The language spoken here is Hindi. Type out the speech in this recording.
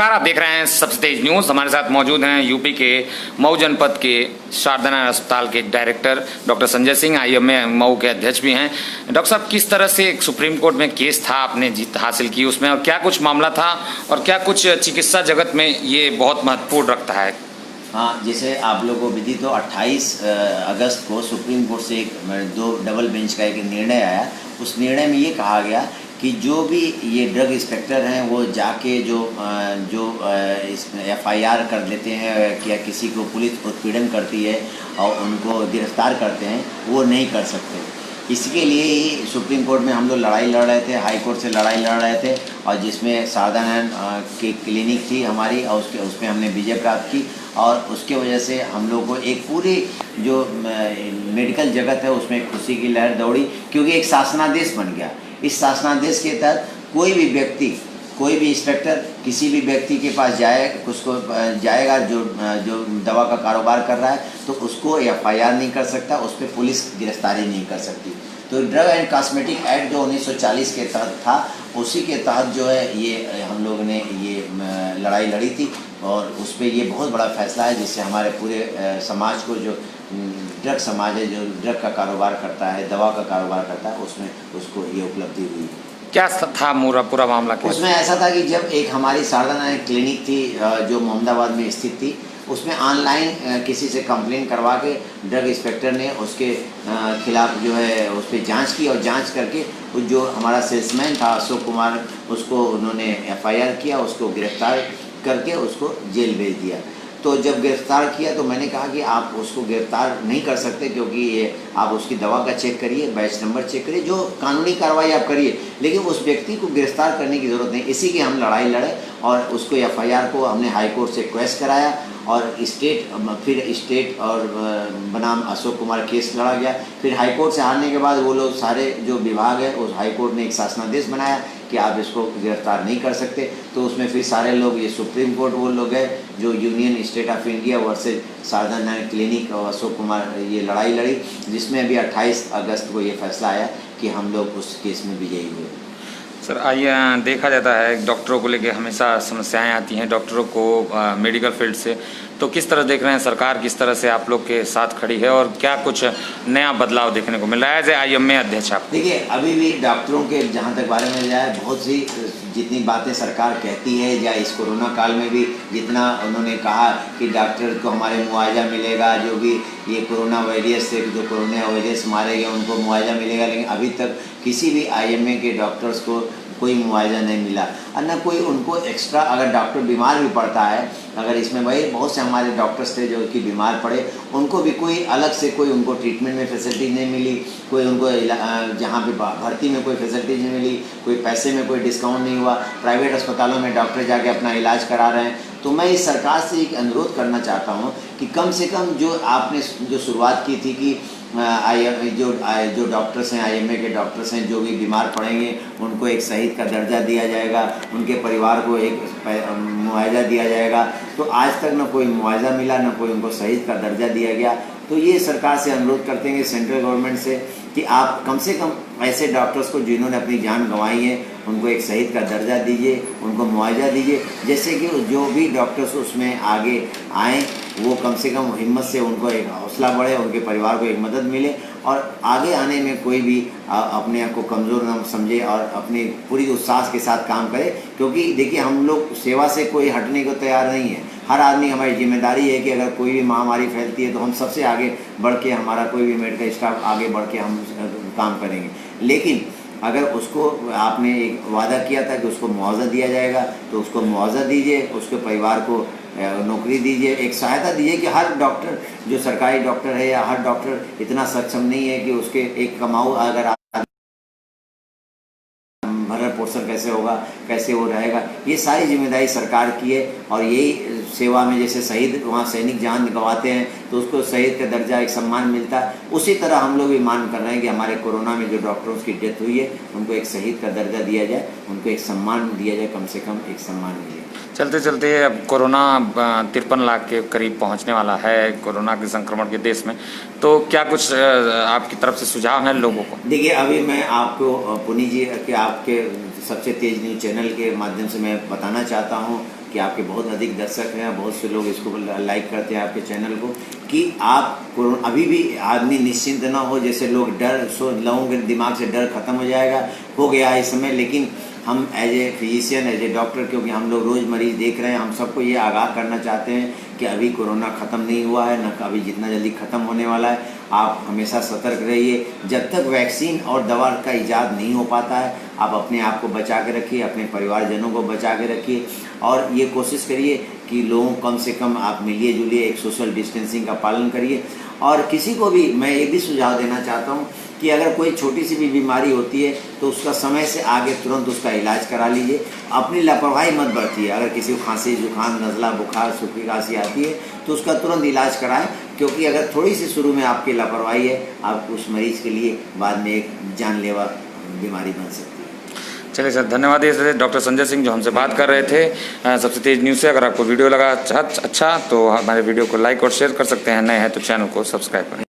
नमस्कार, आप देख रहे हैं सबसे तेज न्यूज़। हमारे साथ मौजूद हैं यूपी के मऊ जनपद के शारदा अस्पताल के director doctor Sanjay Singh, IMA Mau के अध्यक्ष भी हैं। डॉक्टर साहब, किस तरह से सुप्रीम कोर्ट में केस था, आपने जीत हासिल की उसमें, और क्या कुछ मामला था और क्या कुछ चिकित्सा जगत में ये बहुत महत्वपूर्ण रखता है? हाँ, जैसे आप लोगों को विदित हो 28 अगस्त को सुप्रीम कोर्ट से एक दो डबल बेंच का एक निर्णय आया। उस निर्णय में ये कहा गया कि जो भी ये ड्रग इंस्पेक्टर हैं वो जाके जो इसमें एफआईआर कर लेते हैं या किसी को पुलिस उत्पीड़न करती है और उनको गिरफ्तार करते हैं, वो नहीं कर सकते। इसके लिए ही सुप्रीम कोर्ट में हम लोग लड़ाई लड़ रहे थे, हाई कोर्ट से लड़ाई लड़ रहे थे, और जिसमें शारदा की क्लिनिक थी हमारी, और उसमें हमने विजय प्राप्त की। और उसके वजह से हम लोग को एक पूरी जो मेडिकल जगत है उसमें खुशी की लहर दौड़ी, क्योंकि एक शासनादेश बन गया। इस शासनादेश के तहत कोई भी व्यक्ति, कोई भी इंस्पेक्टर किसी भी व्यक्ति के पास उसको जाएगा जो दवा का कारोबार कर रहा है, तो उसको एफआईआर नहीं कर सकता, उस पर पुलिस गिरफ्तारी नहीं कर सकती। तो ड्रग एंड कॉस्मेटिक एक्ट जो 1940 के तहत था, उसी के तहत जो है ये हम लोगों ने ये लड़ाई लड़ी थी, और उस पर ये बहुत बड़ा फैसला है जिससे हमारे पूरे समाज को, जो ड्रग समाज है, जो ड्रग का कारोबार करता है, दवा का कारोबार करता है, उसमें उसको ये उपलब्धि हुई। क्या था पूरा मामला? उसमें ऐसा था कि जब एक हमारी शारदा क्लिनिक थी जो मोहम्मदाबाद में स्थित थी, उसमें ऑनलाइन किसी से कंप्लेन करवा के ड्रग इंस्पेक्टर ने उसके खिलाफ जो है उस पर जाँच की, और जांच करके जो हमारा सेल्समैन था अशोक कुमार, उसको उन्होंने एफआईआर किया, उसको गिरफ्तार करके उसको जेल भेज दिया। तो जब गिरफ्तार किया तो मैंने कहा कि आप उसको गिरफ्तार नहीं कर सकते, क्योंकि ये आप उसकी दवा का चेक करिए, बैच नंबर चेक करिए, जो कानूनी कार्रवाई आप करिए, लेकिन उस व्यक्ति को गिरफ्तार करने की ज़रूरत नहीं। इसी की हम लड़ाई लड़े, और उसको एफआईआर को हमने हाई कोर्ट से क्वेश्चन कराया, और फिर स्टेट और बनाम अशोक कुमार केस लड़ा गया। फिर हाई कोर्ट से हारने के बाद वो लोग सारे जो विभाग है, उस हाई कोर्ट ने एक शासनादेश बनाया कि आप इसको गिरफ्तार नहीं कर सकते। तो उसमें फिर सारे लोग, ये सुप्रीम कोर्ट वो लोग हैं जो union state of India versus Sharda clinic और अशोक कुमार, ये लड़ाई लड़ी, जिसमें अभी 28 अगस्त को ये फैसला आया कि हम लोग उस केस में विजयी हुए। सर, आइए, देखा जाता है डॉक्टरों को लेके हमेशा समस्याएं आती हैं, डॉक्टरों को मेडिकल फील्ड से, तो किस तरह देख रहे हैं सरकार किस तरह से आप लोग के साथ खड़ी है, और क्या कुछ नया बदलाव देखने को मिल रहा है एज ए आईएमए अध्यक्ष? आप देखिए, अभी भी डॉक्टरों के जहाँ तक बारे में जाए, बहुत सी जितनी बातें सरकार कहती है, या इस कोरोना काल में भी जितना उन्होंने कहा कि डॉक्टर को हमारे मुआवजा मिलेगा, जो भी ये कोरोना वायरस से जो कोरोना वायरस मारे गए उनको मुआवजा मिलेगा, लेकिन अभी तक किसी भी आईएमए के डॉक्टर्स को कोई मुआवजा नहीं मिला, और न कोई उनको एक्स्ट्रा, अगर डॉक्टर बीमार भी पड़ता है, अगर इसमें भाई बहुत से हमारे डॉक्टर्स थे जो कि बीमार पड़े, उनको भी कोई अलग से कोई उनको ट्रीटमेंट में फैसिलिटी नहीं मिली, कोई उनको जहाँ पे भर्ती में कोई फैसिलिटी नहीं मिली, कोई पैसे में कोई डिस्काउंट नहीं हुआ। प्राइवेट अस्पतालों में डॉक्टर जाके अपना इलाज करा रहे हैं। तो मैं इस सरकार से एक अनुरोध करना चाहता हूँ कि कम से कम जो आपने जो शुरुआत की थी कि जो डॉक्टर्स हैं, आईएमए के डॉक्टर्स हैं, जो भी बीमार पड़ेंगे उनको एक शहीद का दर्जा दिया जाएगा, उनके परिवार को एक मुआवजा दिया जाएगा। तो आज तक न कोई मुआवजा मिला, न कोई उनको शहीद का दर्जा दिया गया। तो ये सरकार से अनुरोध करते हैं, सेंट्रल गवर्नमेंट से, कि आप कम से कम ऐसे डॉक्टर्स को जिन्होंने अपनी जान गंवाई है, उनको एक शहीद का दर्जा दीजिए, उनको मुआवजा दीजिए, जैसे कि जो भी डॉक्टर्स उसमें आगे आएँ वो कम से कम हिम्मत से, उनको एक हौसला बढ़े, उनके परिवार को एक मदद मिले, और आगे आने में कोई भी अपने आप को कमज़ोर न समझे, और अपनी पूरी उत्साह के साथ काम करे। क्योंकि देखिए, हम लोग सेवा से कोई हटने को तैयार नहीं है। हर आदमी, हमारी जिम्मेदारी है कि अगर कोई भी महामारी फैलती है तो हम सबसे आगे बढ़ के, हमारा कोई भी मेडिकल स्टाफ आगे बढ़ के हम काम करेंगे। लेकिन अगर उसको आपने एक वादा किया था कि उसको मुआवजा दिया जाएगा, तो उसको मुआवजा दीजिए, उसके परिवार को नौकरी दीजिए, एक सहायता दीजिए। कि हर डॉक्टर जो सरकारी डॉक्टर है, या हर डॉक्टर इतना सक्षम नहीं है कि उसके एक कमाऊ, अगर भरण पोषण कैसे होगा, कैसे वो रहेगा, ये सारी जिम्मेदारी सरकार की है। और यही सेवा में, जैसे शहीद वहाँ सैनिक जान गंवाते हैं तो उसको शहीद का दर्जा, एक सम्मान मिलता है, उसी तरह हम लोग भी मांग कर रहे हैं कि हमारे कोरोना में जो डॉक्टरों की डेथ हुई है उनको एक शहीद का दर्जा दिया जाए, उनको एक सम्मान दिया जाए, कम से कम एक सम्मान मिले। चलते चलते अब कोरोना 53 लाख के करीब पहुंचने वाला है कोरोना के संक्रमण के देश में, तो क्या कुछ आपकी तरफ से सुझाव हैं लोगों को? देखिए, अभी मैं आपको पुनी जी के आपके सबसे तेज न्यूज़ चैनल के माध्यम से मैं बताना चाहता हूँ कि आपके बहुत अधिक दर्शक हैं, बहुत से लोग इसको लाइक करते हैं आपके चैनल को, कि आप अभी भी आदमी निश्चिंत ना हो। जैसे लोग लोगों के दिमाग से डर खत्म हो जाएगा, हो गया इस समय, लेकिन हम as a physician, as a doctor, क्योंकि हम लोग रोज़ मरीज़ देख रहे हैं, हम सबको ये आगाह करना चाहते हैं कि अभी कोरोना ख़त्म नहीं हुआ है, न अभी जितना जल्दी ख़त्म होने वाला है। आप हमेशा सतर्क रहिए। जब तक वैक्सीन और दवा का इजाद नहीं हो पाता है, आप अपने आप को बचा के रखिए, अपने परिवारजनों को बचा के रखिए, और ये कोशिश करिए कि लोगों कम से कम आप मिलिए जुलिए, एक सोशल डिस्टेंसिंग का पालन करिए। और किसी को भी मैं ये भी सुझाव देना चाहता हूँ कि अगर कोई छोटी सी भी बीमारी होती है तो उसका समय से आगे तुरंत उसका इलाज करा लीजिए। अपनी लापरवाही मत बरतिए। अगर किसी को खांसी, जुकाम, नज़ला, बुखार, सूखी खांसी आती है तो उसका तुरंत इलाज कराएं, क्योंकि अगर थोड़ी सी शुरू में आपकी लापरवाही है, आप उस मरीज़ के लिए बाद में एक जानलेवा बीमारी बन सकती है। चलिए सर, धन्यवाद ये डॉक्टर संजय सिंह जो हमसे बात कर रहे थे सबसे तेज न्यूज़ से। अगर आपको वीडियो लगा अच्छा तो हमारे वीडियो को लाइक और शेयर कर सकते हैं। नए हैं तो चैनल को सब्सक्राइब करें।